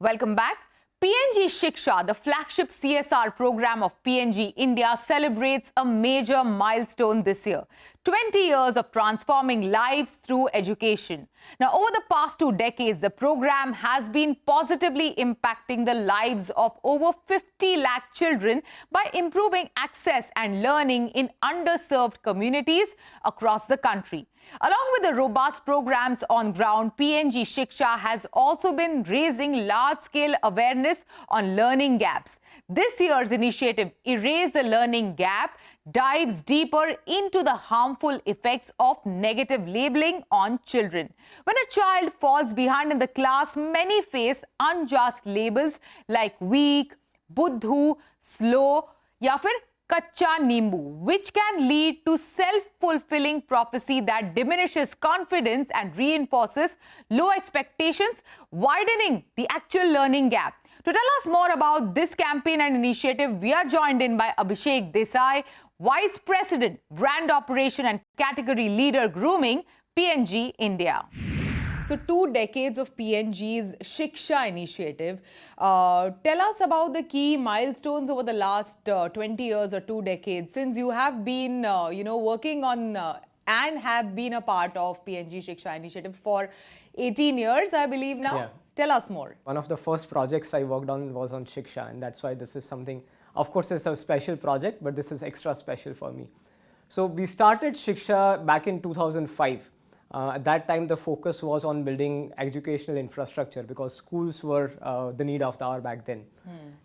Welcome back. P&G Shiksha, the flagship CSR program of P&G India, celebrates a major milestone this year. 20 years of transforming lives through education. Now, over the past 2 decades, the program has been positively impacting the lives of over 50 lakh children by improving access and learning in underserved communities across the country. Along with the robust programs on ground, P&G Shiksha has also been raising large-scale awareness on learning gaps. This year's initiative, Erase the Learning Gap, dives deeper into the harmful effects of negative labeling on children. When a child falls behind in the class, many face unjust labels like weak, buddhu, slow, या फिर Kacha Nimbu, which can lead to self-fulfilling prophecy that diminishes confidence and reinforces low expectations, widening the actual learning gap. To tell us more about this campaign and initiative, we are joined in by Abhishek Desai, Vice President, Brand Operation and Category Leader Grooming, P&G India. So 2 decades of P&G's Shiksha initiative. Tell us about the key milestones over the last 20 years or 2 decades since you have been, working on and have been a part of P&G Shiksha initiative for 18 years, I believe now. Yeah. Tell us more. One of the first projects I worked on was on Shiksha, and that's why this is something, of course, it's a special project, but this is extra special for me. So we started Shiksha back in 2005. At that time, the focus was on building educational infrastructure because schools were the need of the hour back then.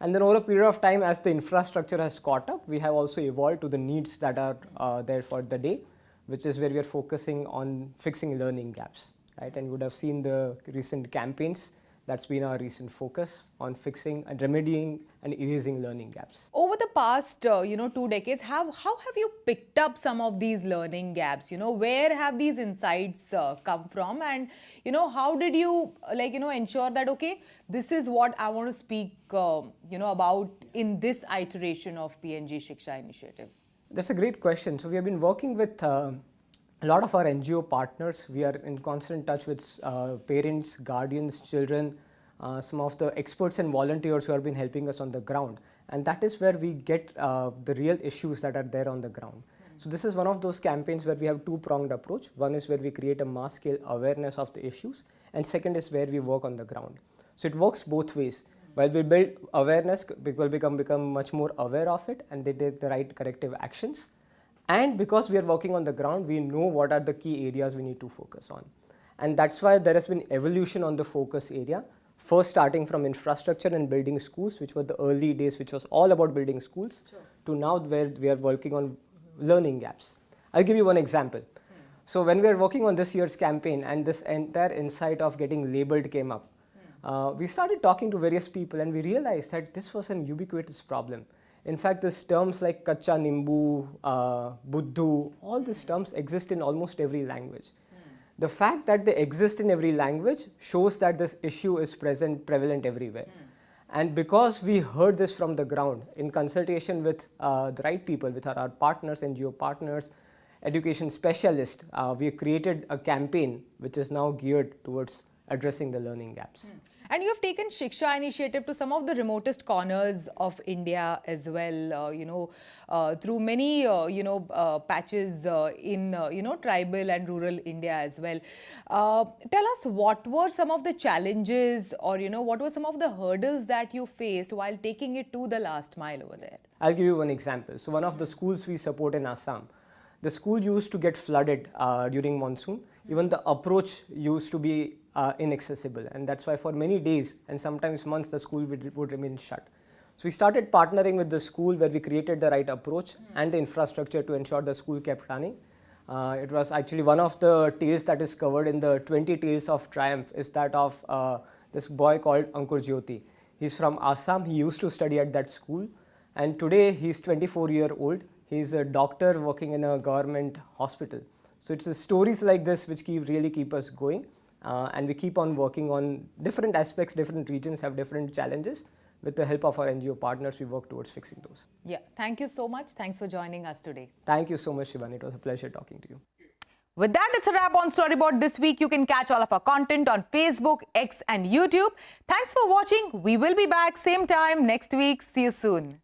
And then over a period of time, as the infrastructure has caught up, we have also evolved to the needs that are there for the day, which is where we are focusing on fixing learning gaps, right? And you would have seen the recent campaigns. That's been our recent focus on fixing and remedying and erasing learning gaps. Over the past, 2 decades, how have you picked up some of these learning gaps? Where have these insights come from? And, how did you, ensure that, okay, this is what I want to speak, about in this iteration of P&G Shiksha initiative? That's a great question. So we have been working with a lot of our NGO partners. We are in constant touch with parents, guardians, children, some of the experts and volunteers who have been helping us on the ground. And that is where we get the real issues that are there on the ground. So this is one of those campaigns where we have two-pronged approach. One is where we create a mass-scale awareness of the issues, and second is where we work on the ground. So it works both ways. While we build awareness, people become much more aware of it, and they take the right corrective actions. And because we are working on the ground, we know what are the key areas we need to focus on. And that's why there has been evolution on the focus area. First starting from infrastructure and building schools, which were the early days, which was all about building schools, to now where we are working on learning gaps. I'll give you one example. So when we are working on this year's campaign and this entire insight of getting labeled came up, we started talking to various people and we realized that this was an ubiquitous problem. In fact, these terms like Kacha Nimbu, Buddhu, all these terms exist in almost every language. The fact that they exist in every language shows that this issue is prevalent everywhere. And because we heard this from the ground, in consultation with the right people, with our partners, NGO partners, education specialists, we created a campaign which is now geared towards addressing the learning gaps. And you have taken Shiksha initiative to some of the remotest corners of India as well, through many, patches in, tribal and rural India as well. Tell us what were some of the challenges or, what were some of the hurdles that you faced while taking it to the last mile over there? I'll give you one example. So one of the schools we support in Assam, the school used to get flooded during monsoon. Even the approach used to be inaccessible, and that's why for many days and sometimes months the school would remain shut. So we started partnering with the school where we created the right approach and the infrastructure to ensure the school kept running. It was actually one of the tales that is covered in the 20 Tales of Triumph is that of this boy called Ankur Jyoti. He's from Assam. He used to study at that school, and today he's 24-year-old. He's a doctor working in a government hospital. So it's the stories like this which really keep us going. And we keep on working on different aspects. Different regions have different challenges. With the help of our NGO partners, we work towards fixing those. Yeah, thank you so much. Thanks for joining us today. Thank you so much, Shivan. It was a pleasure talking to you. With that, it's a wrap on Storyboard this week. You can catch all of our content on Facebook, X and YouTube. Thanks for watching. We will be back same time next week. See you soon.